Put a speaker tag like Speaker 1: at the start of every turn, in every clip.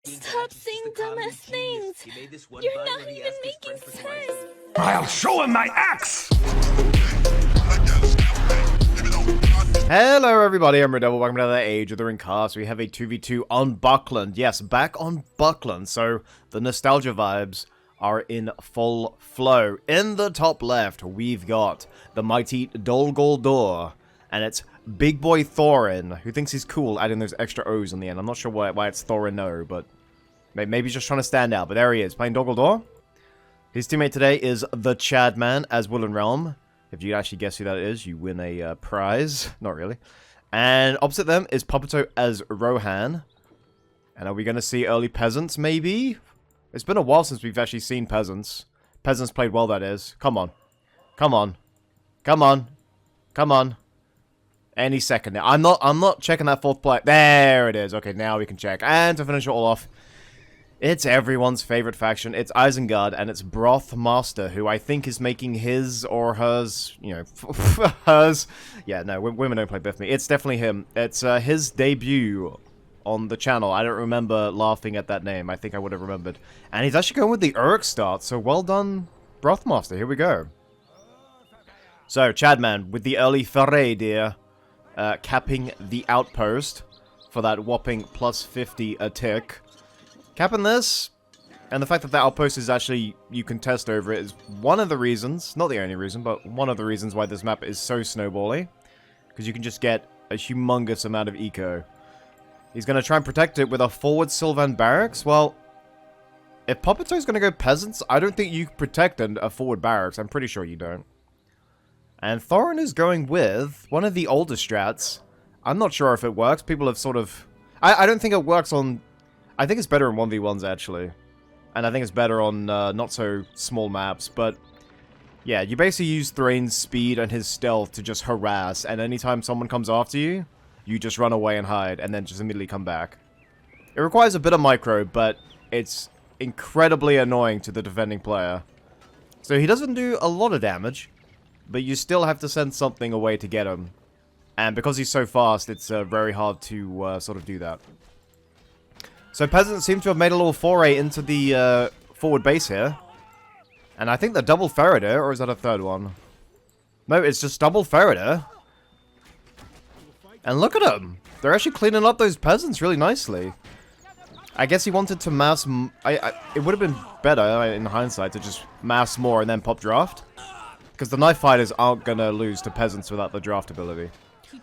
Speaker 1: Stop saying dumbass things! You're not even making sense!
Speaker 2: I'll show him my axe!
Speaker 3: Hello everybody, I'm RuudDevil, welcome to another Age of the Ring cast. We have a 2v2 on Buckland. Yes, back on Buckland, so the nostalgia vibes are in full flow. In the top left, we've got the mighty Dol Guldur, and it's Big Boy Thorin, who thinks he's cool adding those extra O's on the end. I'm not sure why it's Thorin no, but maybe he's just trying to stand out. But there he is, playing Dol Guldur. His teammate today is the Chadman as Woodland Realm. If you actually guess who that is, you win a prize. Not really. And opposite them is Puppeto as Rohan. And are we going to see early Peasants, maybe? It's been a while since we've actually seen Peasants. Peasants played well, that is. Come on. Come on. Come on. Come on. Any second now. I'm not checking that fourth play. There it is. Okay, now we can check. And to finish it all off, it's everyone's favorite faction. It's Isengard, and it's Brothmaster, who I think is making his or hers, you know, hers. Yeah, no, women don't play BFME. It's definitely him. It's his debut on the channel. I don't remember laughing at that name. I think I would have remembered. And he's actually going with the Urk start, so well done, Brothmaster. Here we go. So, Chadman with the early foray, dear, capping the outpost for that whopping plus 50 a tick. Capping this, and the fact that the outpost is actually, you can test over it, is one of the reasons, not the only reason, but one of the reasons why this map is so snowbally. Because you can just get a humongous amount of eco. He's going to try and protect it with a forward Sylvan Barracks. Well, if Puppeto's going to go Peasants, I don't think you can protect a forward Barracks. I'm pretty sure you don't. And Thorin is going with one of the older strats. I'm not sure if it works. People have sort of... I don't think it works on... I think it's better in 1v1s, actually. And I think it's better on not so small maps, but... Yeah, you basically use Thrain's speed and his stealth to just harass, and anytime someone comes after you, you just run away and hide, and then just immediately come back. It requires a bit of micro, but it's incredibly annoying to the defending player. So he doesn't do a lot of damage, but you still have to send something away to get him. And because he's so fast, it's very hard to sort of do that. So Peasants seem to have made a little foray into the forward base here. And I think they're double Faraday, or is that a third one? No, it's just double Faraday. And look at them. They're actually cleaning up those Peasants really nicely. I guess he wanted to mass... it would have been better, in hindsight, to just mass more and then pop draft. Because the Knife Fighters aren't going to lose to Peasants without the draft ability.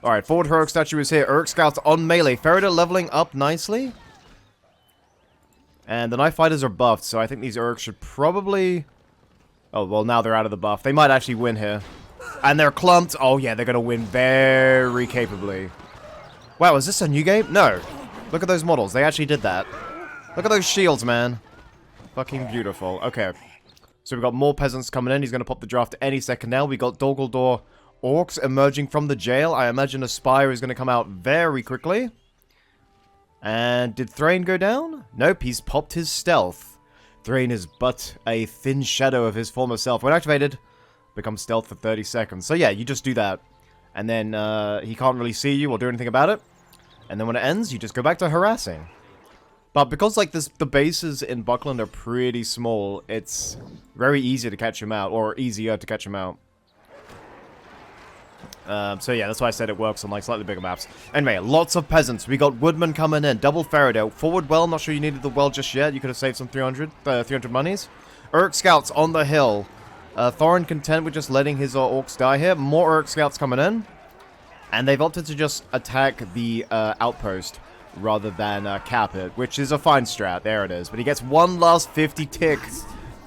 Speaker 3: Alright, forward Heroic Statue is here. Urk Scouts on melee. Faraday leveling up nicely. And the Knife Fighters are buffed, so I think these Urks should probably... Oh, well, now they're out of the buff. They might actually win here. And they're clumped. Oh, yeah, they're going to win very capably. Wow, is this a new game? No. Look at those models. They actually did that. Look at those shields, man. Fucking beautiful. Okay. So we've got more Peasants coming in. He's going to pop the draft any second now. We got Dol Guldur Orcs emerging from the jail. I imagine a Spire is going to come out very quickly. And did Thrain go down? Nope, he's popped his stealth. Thrain is but a thin shadow of his former self. When activated, becomes stealth for 30 seconds. So yeah, you just do that. And then he can't really see you or do anything about it. And then when it ends, you just go back to harassing. But because like the bases in Buckland are pretty small, it's very easy to catch him out, or easier to catch him out. So yeah, that's why I said it works on like slightly bigger maps. Anyway, lots of Peasants. We got Woodman coming in. Double Faraday. Forward well, not sure you needed the well just yet. You could have saved some 300 monies. Urk Scouts on the hill. Thorin content with just letting his Orcs die here. More Urk Scouts coming in. And they've opted to just attack the outpost rather than cap it, which is a fine strat. There it is. But he gets one last 50 tick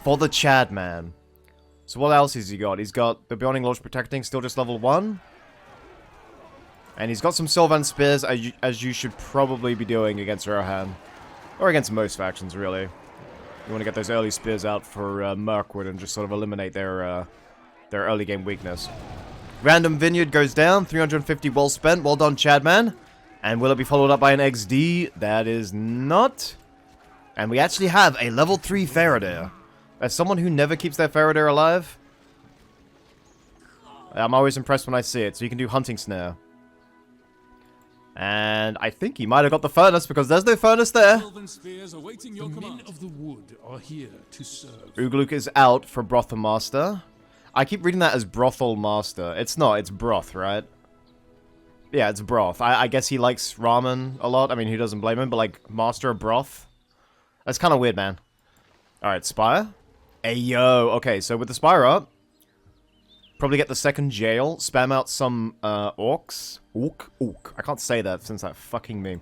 Speaker 3: for the Chadman. So what else has he got? He's got the Beyonding Lodge Protecting, still just level 1. And he's got some Sylvan Spears, as you should probably be doing against Rohan. Or against most factions, really. You want to get those early Spears out for Mirkwood and just sort of eliminate their early game weakness. Random Vineyard goes down, 350 well spent. Well done, Chadman. And will it be followed up by an XD? That is not. And we actually have a level 3 Faraday. As someone who never keeps their Faraday alive, I'm always impressed when I see it. So you can do Hunting Snare. And I think he might have got the furnace because there's no furnace there.
Speaker 2: The men of the wood are here to serve.
Speaker 3: Ugluk is out for Brothel Master. I keep reading that as Brothel Master. It's not, it's broth, right? Yeah, it's broth. I guess he likes ramen a lot. I mean, who doesn't blame him? But like, Master of Broth? That's kind of weird, man. Alright, Spire. Ayo. Okay, so with the Spire up, probably get the second jail. Spam out some orcs. Orc. I can't say that since that fucking meme.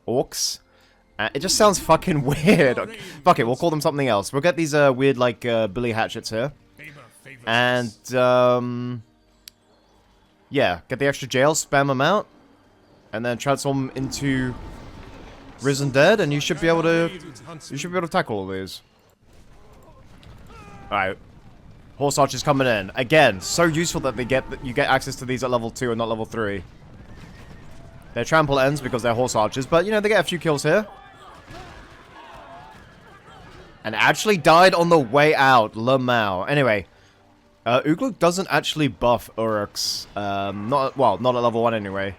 Speaker 3: Orcs. It just sounds fucking weird. Okay. Fuck it, we'll call them something else. We'll get these weird, like, Billy Hatchets here. And, yeah, get the extra jail, spam them out, and then transform them into Risen Dead, and you should be able to tackle all these. Alright. Horse Archers coming in. Again, so useful that you get access to these at level 2 and not level 3. Their trample ends because they're Horse Archers, but, you know, they get a few kills here. And actually died on the way out, Lamau. Anyway, Ugluk doesn't actually buff Uruks. Not at level 1 anyway.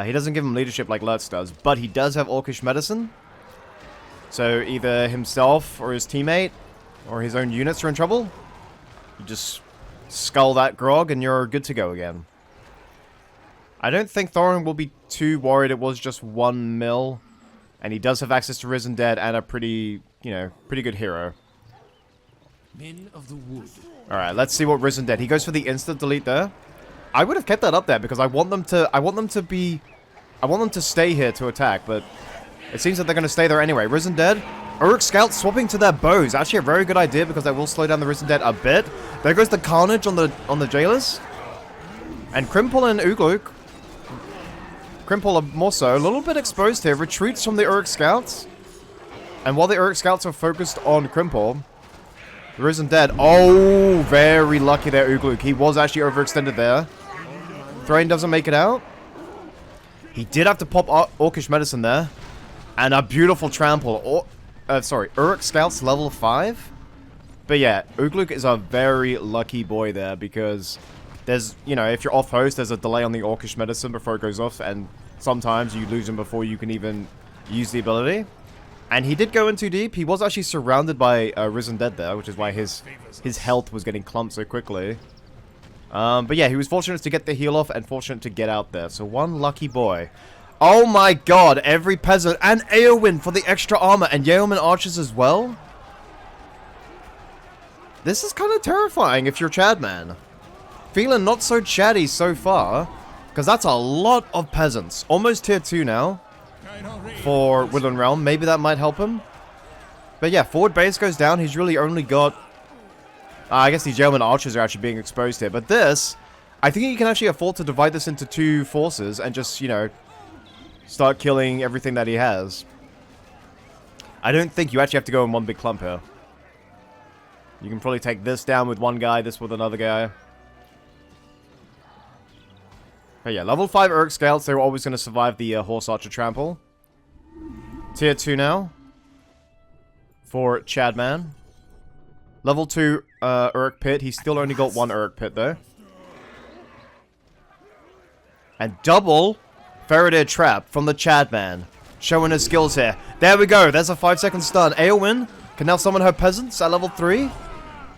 Speaker 3: He doesn't give him leadership like Lurtz does, but he does have Orcish Medicine. So either himself or his teammate or his own units are in trouble. You just skull that grog and you're good to go again. I don't think Thorin will be too worried. It was just 1 mil. And he does have access to Risen Dead and a pretty good hero.
Speaker 2: Men of the wood.
Speaker 3: Alright, let's see what Risen Dead. He goes for the instant delete there. I would have kept that up there because I want them to stay here to attack, but it seems that they're going to stay there anyway. Risen Dead. Uruk Scout swapping to their bows. Actually a very good idea because that will slow down the Risen Dead a bit. There goes the carnage on the jailers. And Krimpel and Ugluk. Krimpel are more so. A little bit exposed here. Retreats from the Uruk Scouts. And while the Uruk Scouts are focused on Krimpel, the Risen Dead. Oh, very lucky there, Ugluk. He was actually overextended there. Thrain doesn't make it out. He did have to pop Orcish Medicine there. And a beautiful trample. Uruk Scouts level 5. But yeah, Ugluk is a very lucky boy there because there's, you know, if you're off host, there's a delay on the Orcish Medicine before it goes off. And sometimes you lose him before you can even use the ability. And he did go in too deep. He was actually surrounded by Risen Dead there, which is why his health was getting clumped so quickly. But yeah, he was fortunate to get the heal off and fortunate to get out there. So one lucky boy. Oh my god, every peasant and Eowyn for the extra armor and Yeoman archers as well. This is kind of terrifying if you're Chadman. Feeling not so chatty so far, because that's a lot of peasants. Almost tier 2 now for Woodland Realm. Maybe that might help him. But yeah, forward base goes down. He's really only got... I guess these Yeoman archers are actually being exposed here. But this, I think he can actually afford to divide this into 2 forces and just, you know, start killing everything that he has. I don't think you actually have to go in one big clump here. You can probably take this down with one guy, this with another guy. But yeah, level 5 Uruk Scouts, they're always going to survive the Horse Archer Trample. Tier 2 now. For Chadman. Level 2 Uruk Pit, he's still only got 1 Uruk Pit though. And double Faraday Trap from the Chadman. Showing his skills here. There we go, there's a 5-second stun. Eowyn can now summon her peasants at level 3.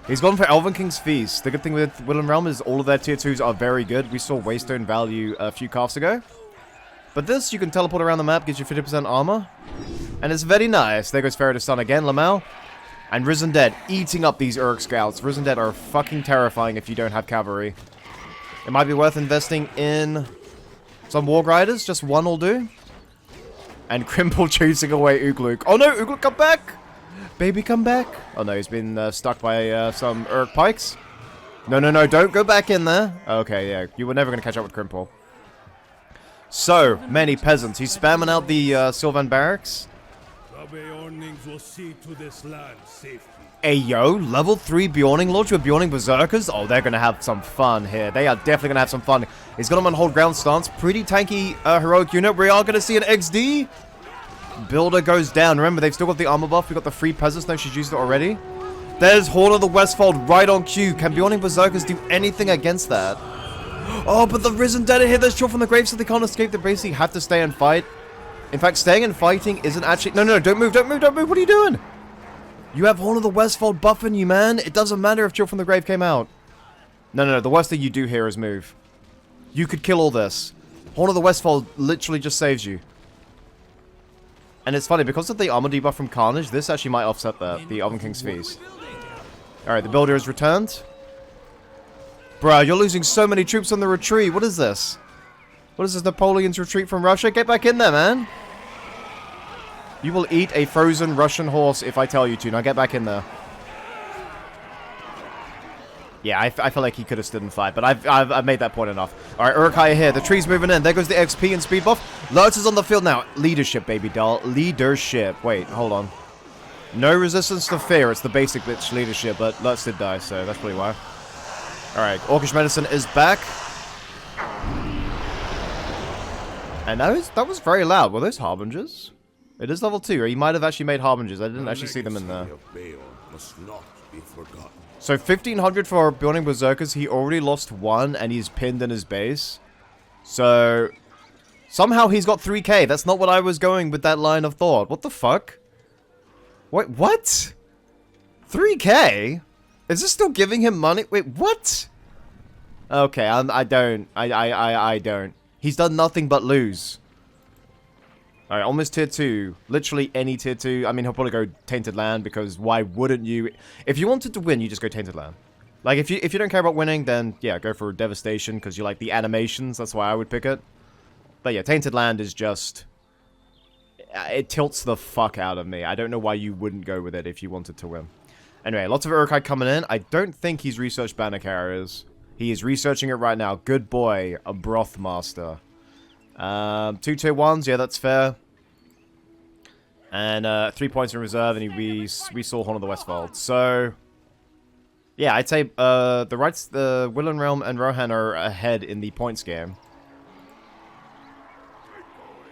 Speaker 3: He's gone for Elven King's Feast. The good thing with Woodland Realm is all of their tier 2s are very good. We saw Waystone value a few calves ago. But this, you can teleport around the map, gives you 50% armor. And it's very nice. There goes Faraday Stun again, Lamau. And Risen Dead eating up these Uruk Scouts. Risen Dead are fucking terrifying if you don't have cavalry. It might be worth investing in some Warg Riders. Just 1 will do. And Krimpel chasing away Ugluk. Oh no, Ugluk, come back! Baby, come back. Oh no, he's been stuck by some Uruk Pikes. No, don't go back in there. Okay, yeah, you were never going to catch up with Krimpel. So many peasants. He's spamming out the Sylvan Barracks. Ayo, level 3 Bjorning Lodge with Bjorning Berserkers. Oh, they're going to have some fun here. They are definitely going to have some fun. He's got them on hold ground stance. Pretty tanky heroic unit. We are going to see an XD. Builder goes down. Remember, they've still got the armor buff. We've got the free peasants. No, she's used it already. There's Horn of the Westfold right on cue. Can Bjorning Berserkers do anything against that? Oh, but the Risen Dead are here. There's Chill from the Grave, so they can't escape. They basically have to stay and fight. In fact, staying and fighting isn't actually... No, don't move, don't move, don't move. What are you doing? You have Horn of the Westfold buffing you, man. It doesn't matter if Chill from the Grave came out. No. The worst thing you do here is move. You could kill all this. Horn of the Westfold literally just saves you. And it's funny, because of the armor debuff from Carnage, this actually might offset that, the Elven King's Feast. Alright, the builder has returned. Bruh, you're losing so many troops on the retreat. What is this? What is this, Napoleon's retreat from Russia? Get back in there, man. You will eat a frozen Russian horse if I tell you to. Now get back in there. Yeah, I feel like he could have stood and fight, but I've made that point enough. Alright, Uruk-hai here. The tree's moving in. There goes the XP and speed buff. Lurtz is on the field now. Leadership, baby doll. Leadership. Wait, hold on. No resistance to fear. It's the basic bitch leadership, but Lurtz did die, so that's probably why. Alright, Orcish Medicine is back. And that was very loud. Were those Harbingers? It is level 2, or he might have actually made Harbingers. I didn't actually see them in there. So 1500 for building Berserkers. He already lost 1, and he's pinned in his base. So somehow he's got 3k. That's not what I was going with that line of thought. What the fuck? Wait, what? 3k? Is this still giving him money? Wait, what? Okay, I don't. He's done nothing but lose. Alright, almost tier 2. Literally any tier 2. I mean, he'll probably go Tainted Land, because why wouldn't you? If you wanted to win, you just go Tainted Land. Like, if you don't care about winning, then, yeah, go for Devastation, because you like the animations. That's why I would pick it. But yeah, Tainted Land is just... It tilts the fuck out of me. I don't know why you wouldn't go with it if you wanted to win. Anyway, lots of Uruk-hai coming in. I don't think he's researched banner carriers. He is researching it right now. Good boy, a Broth Master. 2 tier 1s, yeah, that's fair. And 3 points in reserve, and we saw Horn of the Westfold. So, yeah, I'd say the Willen Realm and Rohan are ahead in the points game.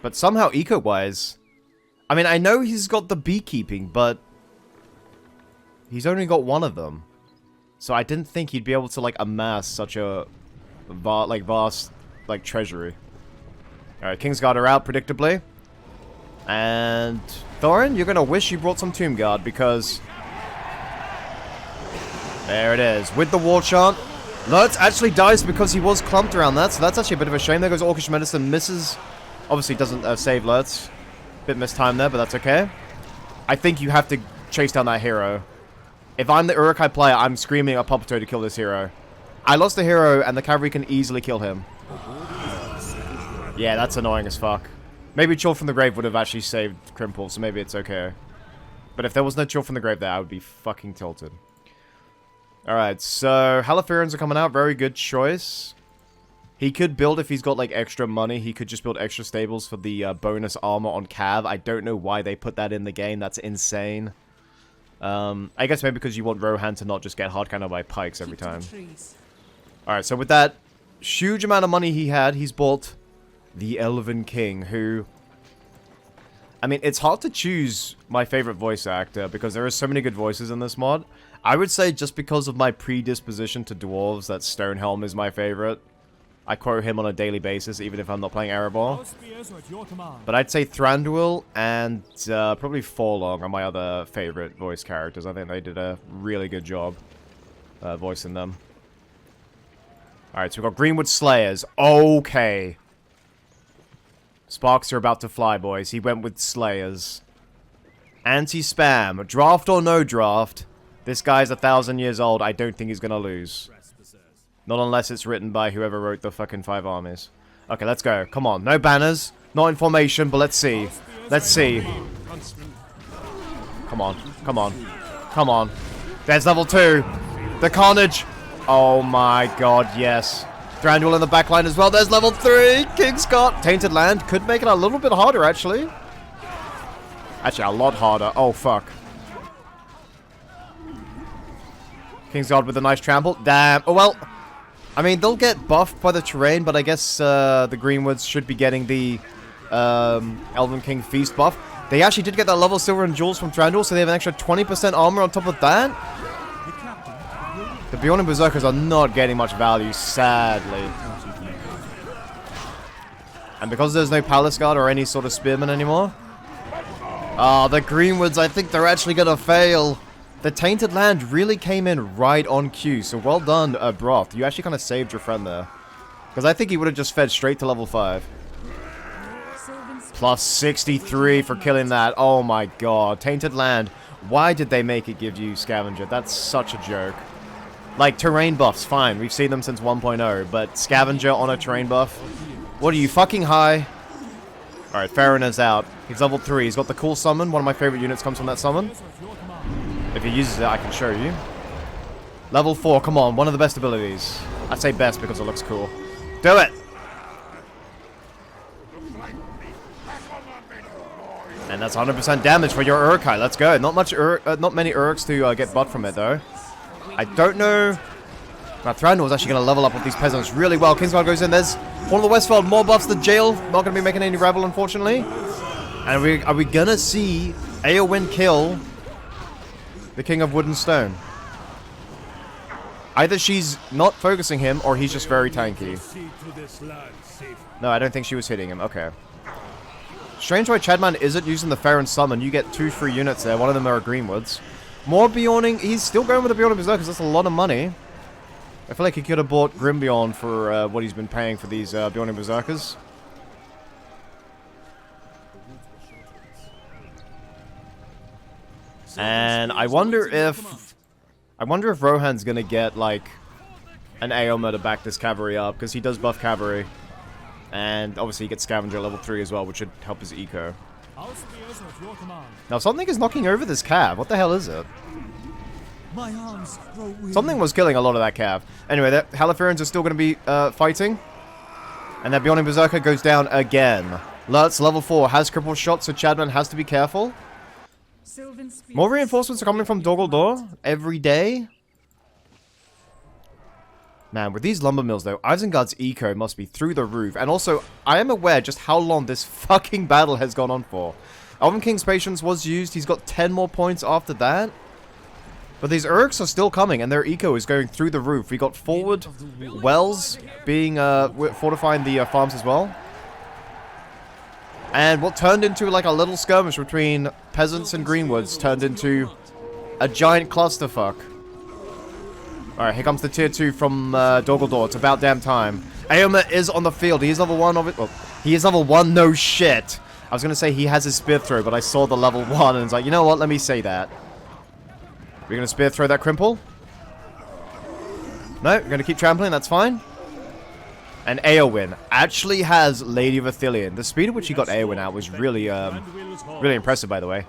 Speaker 3: But somehow, eco-wise, I mean, I know he's got the beekeeping, but he's only got 1 of them. So I didn't think he'd be able to, like, amass such a vast, like, treasury. Alright, Kingsguard are out, predictably. And Thorin, you're gonna wish you brought some Tomb Guard, because... There it is. With the War Chant. Lurtz actually dies because he was clumped around that, so that's actually a bit of a shame. There goes Orcish Medicine, misses. Obviously doesn't save Lurtz. Bit mistimed there, but that's okay. I think you have to chase down that hero. If I'm the Uruk-hai player, I'm screaming at Puppeto to kill this hero. I lost the hero, and the cavalry can easily kill him. Yeah, that's annoying as fuck. Maybe Chill from the Grave would have actually saved Crimple, so maybe it's okay. But if there was no Chill from the Grave there, I would be fucking tilted. Alright, so Halathurians are coming out. Very good choice. He could build, if he's got, like, extra money, he could just build extra stables for the bonus armor on Cav. I don't know why they put that in the game. That's insane. I guess maybe because you want Rohan to not just get hard countered by pikes every time. Alright, so with that huge amount of money he had, he's bought the Elven King, who... I mean, it's hard to choose my favorite voice actor, because there are so many good voices in this mod. I would say just because of my predisposition to dwarves, that Stonehelm is my favorite. I quote him on a daily basis, even if I'm not playing Erebor. But I'd say Thranduil and probably Forlong are my other favorite voice characters. I think they did a really good job voicing them. Alright, so we've got Greenwood Slayers. Okay. Sparks are about to fly, boys. He went with Slayers. Anti-spam. Draft or no draft. This guy's 1,000 years old. I don't think he's gonna lose. Not unless it's written by whoever wrote the fucking 5 armies. Okay, let's go. Come on. No banners. Not in formation, but let's see. Let's see. Come on. Come on. Come on. There's level 2. The Carnage. Oh my god, yes. Thranduil in the backline as well. There's level 3. Kingsguard. Tainted Land could make it a little bit harder, actually. Actually, a lot harder. Oh, fuck. Kingsguard with a nice trample. Damn. Oh, well. I mean, they'll get buffed by the terrain, but I guess the Greenwoods should be getting the Elven King Feast buff. They actually did get that level Silver and Jewels from Thranduil, so they have an extra 20% armor on top of that. The Bjorn and Berserkers are not getting much value, sadly. And because there's no Palace Guard or any sort of Spearman anymore... Ah, the Greenwoods, I think they're actually gonna fail. The Tainted Land really came in right on cue, so well done, Broth. You actually kind of saved your friend there. Because I think he would have just fed straight to level 5. Plus 63 for killing that. Oh my god. Tainted Land. Why did they make it give you Scavenger? That's such a joke. Like, terrain buffs, fine. We've seen them since 1.0. But Scavenger on a terrain buff? What are you, fucking high? Alright, Farron is out. He's level 3. He's got the cool summon. One of my favorite units comes from that summon. If he uses it, I can show you. Level 4, come on. One of the best abilities. I say best because it looks cool. Do it! And that's 100% damage for your Urkai. Let's go. Not many Urks to get butt from it, though. I don't know... Now, Thranduil is actually going to level up with these peasants really well. Kingsguard goes in. There's one of the Westfold. More buffs to jail. Not going to be making any Rebel, unfortunately. And are we going to see Eowyn kill the King of Wood and Stone? Either she's not focusing him, or he's just very tanky. No, I don't think she was hitting him. Okay. Strange why Chadman isn't using the Farron summon. You get 2 free units there. One of them are Greenwoods. More Bjorning. He's still going with the Bjorning Berserkers. That's a lot of money. I feel like he could have bought Grimbjorn for what he's been paying for these Bjorning Berserkers. And I wonder if Rohan's gonna get like an Aoma to back this cavalry up, because he does buff cavalry. And obviously he gets Scavenger level 3 as well, which should help his eco. Now something is knocking over this cav. What the hell is it? Something was killing a lot of that cav. Anyway, the Halifareans are still going to be fighting. And that Bjorning Berserker goes down again. Lurtz, level 4, has cripple shot, so Chadman has to be careful. More reinforcements are coming from Dogaldor every day. Man, with these lumber mills, though, Isengard's eco must be through the roof. And also, I am aware just how long this fucking battle has gone on for. Elven King's Patience was used. He's got 10 more points after that. But these Urks are still coming, and their eco is going through the roof. We got forward wells being fortifying the farms as well. And what turned into like a little skirmish between peasants and Greenwoods turned into a giant clusterfuck. Alright, here comes the tier 2 from Dogaldor. It's about damn time. Aoma is on the field. He is level 1 of it. Well, he is level 1, no shit. I was going to say he has his spear throw, but I saw the level 1 and it's like, you know what, let me say that. We're going to spear throw that Crimple? No, we're going to keep trampling, that's fine. And Eowyn actually has Lady of Athelion. The speed at which he got Eowyn out was really, really impressive, by the way.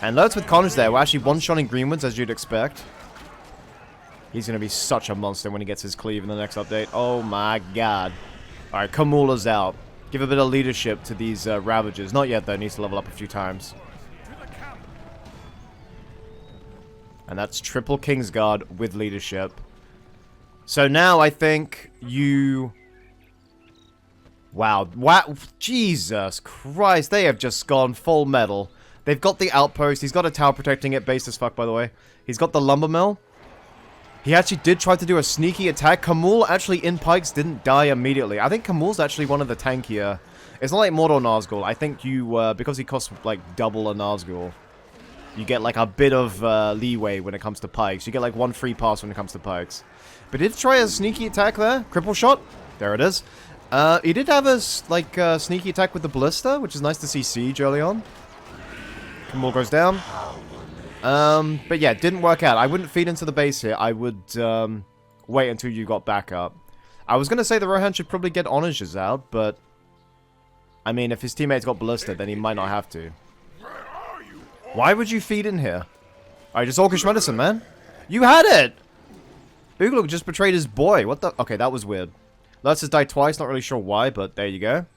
Speaker 3: And Lurtz with Connors there. We're actually one-shotting Greenwoods, as you'd expect. He's going to be such a monster when he gets his cleave in the next update. Oh my god. Alright, Kamula's out. Give a bit of leadership to these Ravagers. Not yet, though. Needs to level up a few times. And that's triple Kingsguard with leadership. So now I think you... Wow. Wow. Jesus Christ. They have just gone full metal. They've got the outpost. He's got a tower protecting it. Based as fuck, by the way. He's got the lumber mill. He actually did try to do a sneaky attack. Kamul actually in pikes didn't die immediately. I think Kamul's actually one of the tankier. It's not like Mordor Nazgul. I think you, because he costs like double a Nazgul, you get like a bit of leeway when it comes to pikes. You get like one free pass when it comes to pikes. But he did try a sneaky attack there. Cripple shot. There it is. He did have a sneaky attack with the ballista, which is nice to see siege early on. Kamul goes down. But yeah, it didn't work out. I wouldn't feed into the base here. I would wait until you got back up. I was going to say the Rohan should probably get Onages out, but I mean, if his teammates got ballista, then he might not have to. Why would you feed in here? Alright, just Orcish Medicine, man. You had it! Boogaloo just betrayed his boy. What the? Okay, that was weird. Lurtz has died twice. Not really sure why, but there you go.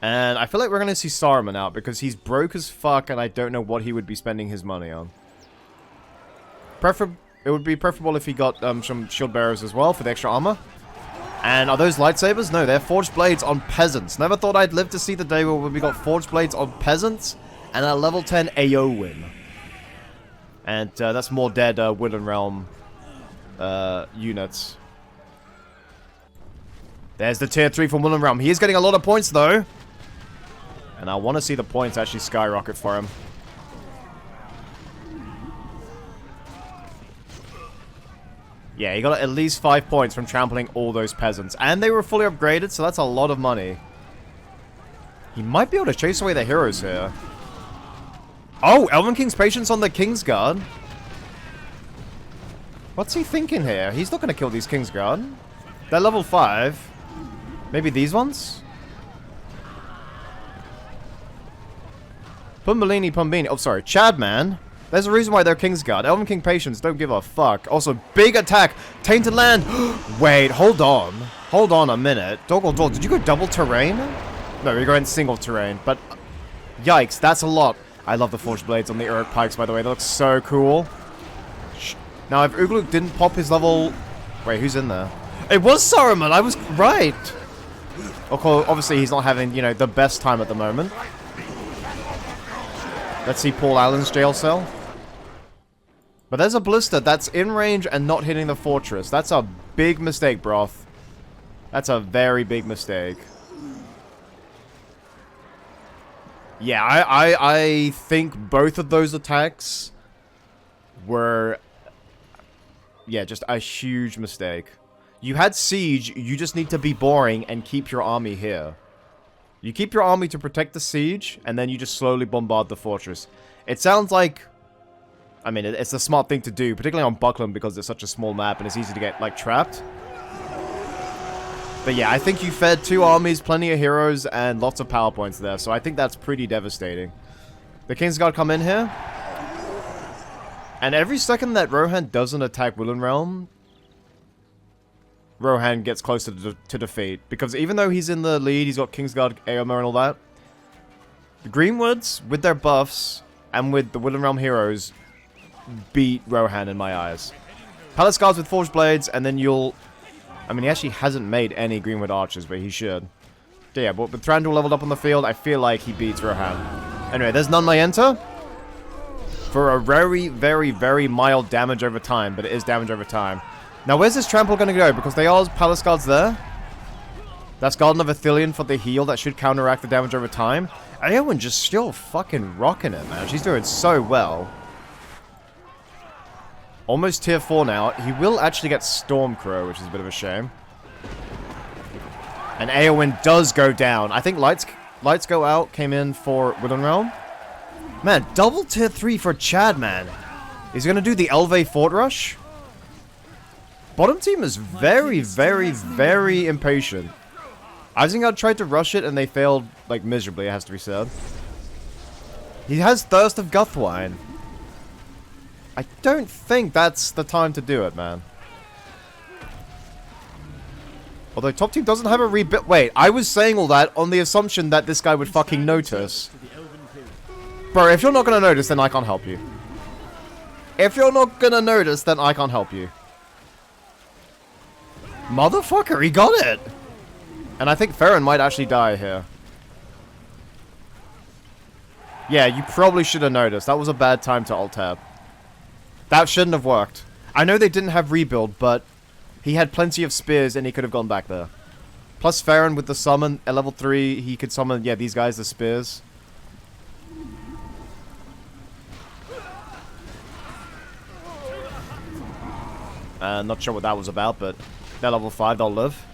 Speaker 3: And I feel like we're going to see Saruman out because he's broke as fuck and I don't know what he would be spending his money on. It would be preferable if he got some shield bearers as well for the extra armor. And are those lightsabers? No, they're forged blades on peasants. Never thought I'd live to see the day where we got forged blades on peasants and a level 10 Eowyn. And that's more dead Woodland Realm units. There's the tier 3 from Woodland Realm. He is getting a lot of points, though. And I want to see the points actually skyrocket for him. Yeah, he got at least 5 points from trampling all those peasants. And they were fully upgraded, so that's a lot of money. He might be able to chase away the heroes here. Oh, Elven King's Patience on the Kingsguard. What's he thinking here? He's not going to kill these Kingsguard. They're level 5. Maybe these ones? Pumbini. Oh, sorry. Chadman. There's a reason why they're Kingsguard. Elven King Patience don't give a fuck. Also, big attack. Tainted Land. Wait, hold on. Hold on a minute. Doggle, did you go double terrain? No, you're going single terrain. But, yikes, that's a lot. I love the Forged Blades on the Uruk Pikes, by the way. They look so cool. Now, if Ugluk didn't pop his level... Wait, who's in there? It was Saruman. I was right. Obviously, he's not having, you know, the best time at the moment. Let's see Paul Allen's jail cell. But there's a Ballista that's in range and not hitting the fortress. That's a big mistake, Broth. That's a very big mistake. Yeah, I think both of those attacks were... Yeah, just a huge mistake. You had siege, you just need to be boring and keep your army here. You keep your army to protect the siege, and then you just slowly bombard the fortress. It sounds like... I mean, it's a smart thing to do, particularly on Buckland because it's such a small map and it's easy to get, like, trapped. But yeah, I think you fed 2 armies, plenty of heroes, and lots of power points there, so I think that's pretty devastating. The Kingsguard come in here. And every second that Rohan doesn't attack Woodland Realm, Rohan gets closer to defeat. Because even though he's in the lead, he's got Kingsguard, Aomer, and all that. The Greenwoods, with their buffs, and with the Woodland Realm heroes, beat Rohan in my eyes. Palace Guards with Forged Blades, and then you'll... I mean, he actually hasn't made any Greenwood Archers, but he should. Yeah, but with Thranduil leveled up on the field, I feel like he beats Rohan. Anyway, there's none may enter. For a very, very, very mild damage over time, but it is damage over time. Now, where's this trample going to go? Because they are Palace Guards there. That's Garden of Athelion for the heal. That should counteract the damage over time. Eowyn just still fucking rocking it, man. She's doing so well. Almost tier 4 now. He will actually get Stormcrow, which is a bit of a shame. And Eowyn does go down. I think Lights Go Out came in for Woodland Realm. Man, double tier 3 for Chad, man. He's going to do the Elve Fort Rush. Bottom team is very, very, very impatient. Isengard tried to rush it and they failed, like, miserably, it has to be said. He has Thirst of Guthwine. I don't think that's the time to do it, man. Although top team doesn't have a rebuild. Wait, I was saying all that on the assumption that this guy would fucking notice. Bro, if you're not gonna notice, then I can't help you. If you're not gonna notice, then I can't help you. Motherfucker, he got it! And I think Farron might actually die here. Yeah, you probably should have noticed. That was a bad time to alt-tab. That shouldn't have worked. I know they didn't have rebuild, but he had plenty of spears and he could have gone back there. Plus Farron with the summon at level 3, he could summon, yeah, these guys, the spears. Not sure what that was about, but they're level 5, they'll live.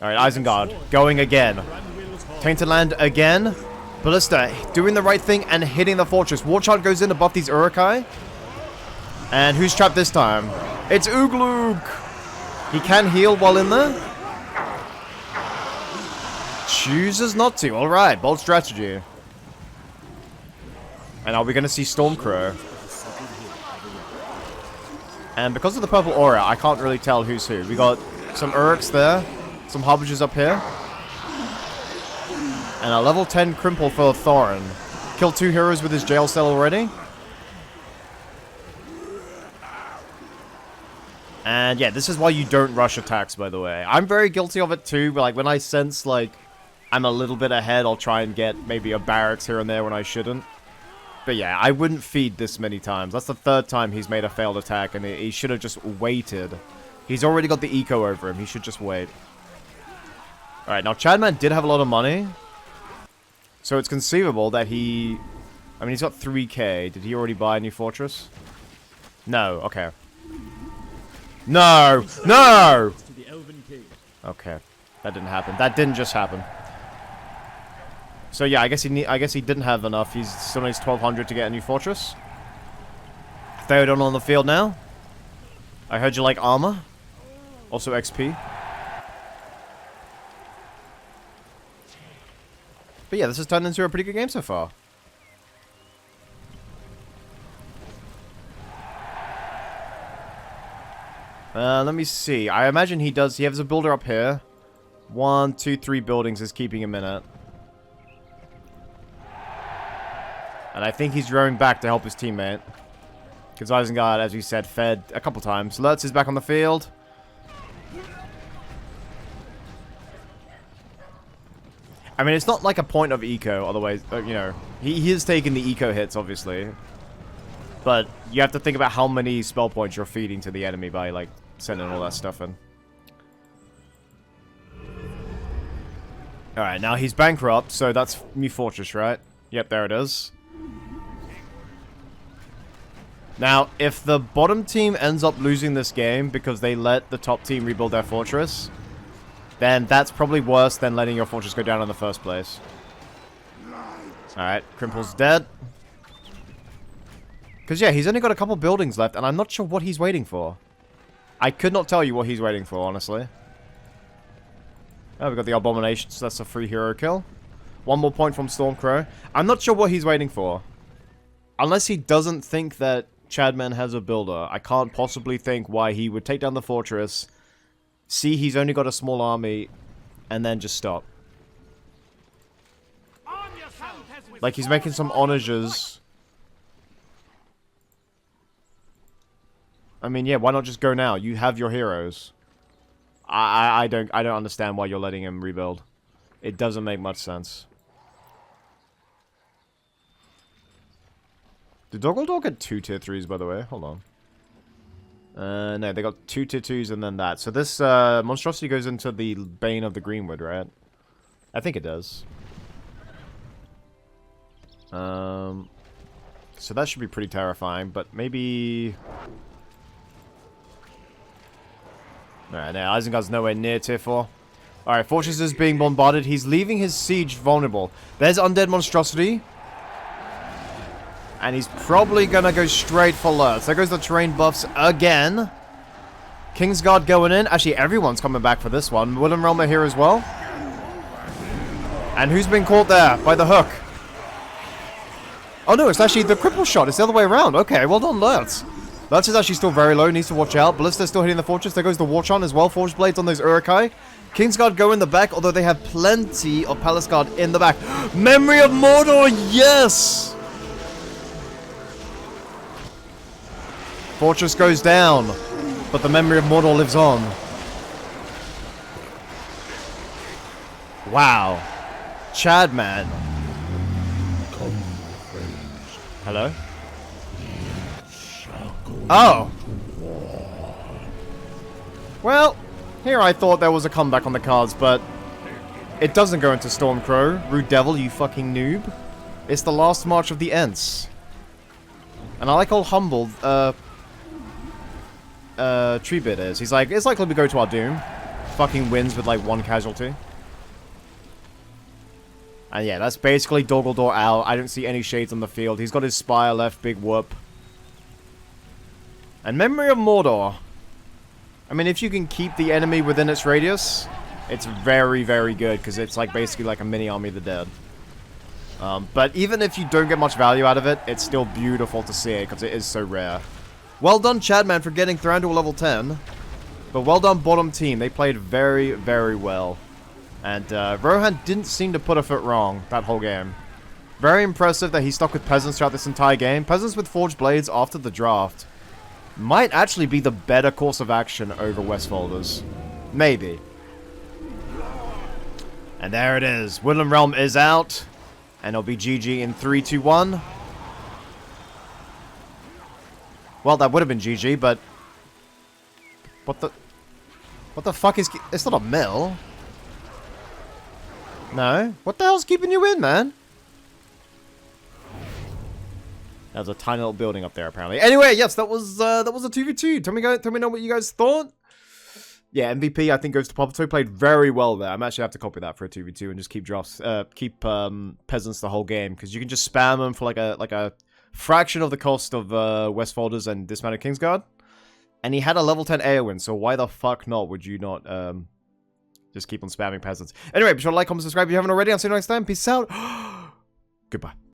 Speaker 3: Alright, Isengard, going again. Tainted Land again. Ballista, doing the right thing and hitting the fortress. Warchant goes in to buff these Urukai. And who's trapped this time? It's Ugluk! He can heal while in there. Chooses not to. Alright, bold strategy. And are we going to see Stormcrow? And because of the purple aura, I can't really tell who's who. We got some Uruks there. Some Harbingers up here. And a level 10 Crimple for Thorin. Killed 2 heroes with his jail cell already. And yeah, this is why you don't rush attacks, by the way. I'm very guilty of it too, but like when I sense like I'm a little bit ahead, I'll try and get maybe a barracks here and there when I shouldn't. But yeah, I wouldn't feed this many times. That's the 3rd time he's made a failed attack, and he should have just waited He's already got the eco over him. He should just wait. Alright, now Chadman did have a lot of money. So it's conceivable that he... I mean, he's got 3k. Did he already buy a new fortress? No, okay. No! No! Okay. That didn't happen. That didn't just happen. So yeah, I guess he didn't have enough. He still needs 1200 to get a new fortress. Theodon on the field now. I heard you like armor. Also XP. But yeah, this has turned into a pretty good game so far. Let me see. I imagine he does. He has a builder up here. 1, 2, 3 buildings is keeping him in it. And I think he's rowing back to help his teammate. Because Isengard, as we said, fed a couple times. Lurtz is back on the field. I mean, it's not like a point of eco, otherwise, you know. He is taking the eco hits, obviously. But you have to think about how many spell points you're feeding to the enemy by, like, sending all that stuff in. Alright, now he's bankrupt, so that's new fortress, right? Yep, there it is. Now, if the bottom team ends up losing this game because they let the top team rebuild their fortress, then that's probably worse than letting your fortress go down in the first place. Alright, Crimple's dead. Because, yeah, he's only got a couple buildings left, and I'm not sure what he's waiting for. I could not tell you what he's waiting for, honestly. Oh, we got the Abomination, so that's a free hero kill. 1 more point from Stormcrow. I'm not sure what he's waiting for. Unless he doesn't think that Chadman has a builder, I can't possibly think why he would take down the fortress, see he's only got a small army, and then just stop. Like, he's making some onages. I mean, yeah, why not just go now? You have your heroes. I don't understand why you're letting him rebuild. It doesn't make much sense. Did Doggle get 2 tier 3s, by the way? Hold on. No, they got 2 tier 2s and then that. So this monstrosity goes into the Bane of the Greenwood, right? I think it does. So that should be pretty terrifying, but maybe... Alright, now Isengard's nowhere near tier 4. Alright, Fortress is being bombarded. He's leaving his siege vulnerable. There's Undead Monstrosity. And he's probably gonna go straight for Lurtz. There goes the terrain buffs again. Kingsguard going in. Actually, everyone's coming back for this one. Willem Realm are here as well. And who's been caught there by the hook? Oh no, it's actually the cripple shot. It's the other way around. Okay, well done, Lurtz. Lurtz is actually still very low, needs to watch out. Ballista's still hitting the fortress. There goes the Warchon as well. Forge Blades on those Urukai. Kingsguard go in the back, although they have plenty of Palace Guard in the back. Memory of Mordor, yes! Fortress goes down, but the Memory of Mordor lives on. Wow. Chadman. Hello? Oh! Well, here I thought there was a comeback on the cards, but it doesn't go into Stormcrow. RuudDevil, you fucking noob. It's the last march of the Ents. And I like how humbled, Treebit is. He's like, it's likely we go to our doom. Fucking wins with like 1 casualty. And yeah, that's basically Doggle out. I don't see any shades on the field. He's got his Spire left, big whoop. And Memory of Mordor. I mean, if you can keep the enemy within its radius, it's very, very good, because it's like basically like a mini Army of the Dead. But even if you don't get much value out of it, it's still beautiful to see it, because it is so rare. Well done, Chadman, for getting Thranduil level 10. But well done, bottom team. They played very, very well. And Rohan didn't seem to put a foot wrong that whole game. Very impressive that he stuck with Peasants throughout this entire game. Peasants with Forged Blades after the draft might actually be the better course of action over Westfolders. Maybe. And there it is. Woodland Realm is out. And it'll be GG in 3, 2, 1. Well, that would have been GG, but... What the... What the fuck is... It's not a mill. No? What the hell's keeping you in, man? There's a tiny little building up there, apparently. Anyway, yes, that was a 2v2. Tell me know what you guys thought. Yeah, MVP, I think, goes to Popito. Played very well there. I'm actually have to copy that for a 2v2 and just keep peasants the whole game, because you can just spam them for like a fraction of the cost of Westfolders and Dismounted Kingsguard. And he had a level 10 Aowen, so why the fuck not would you not just keep on spamming peasants? Anyway, be sure to like, comment, subscribe if you haven't already. I'll see you next time. Peace out. Goodbye.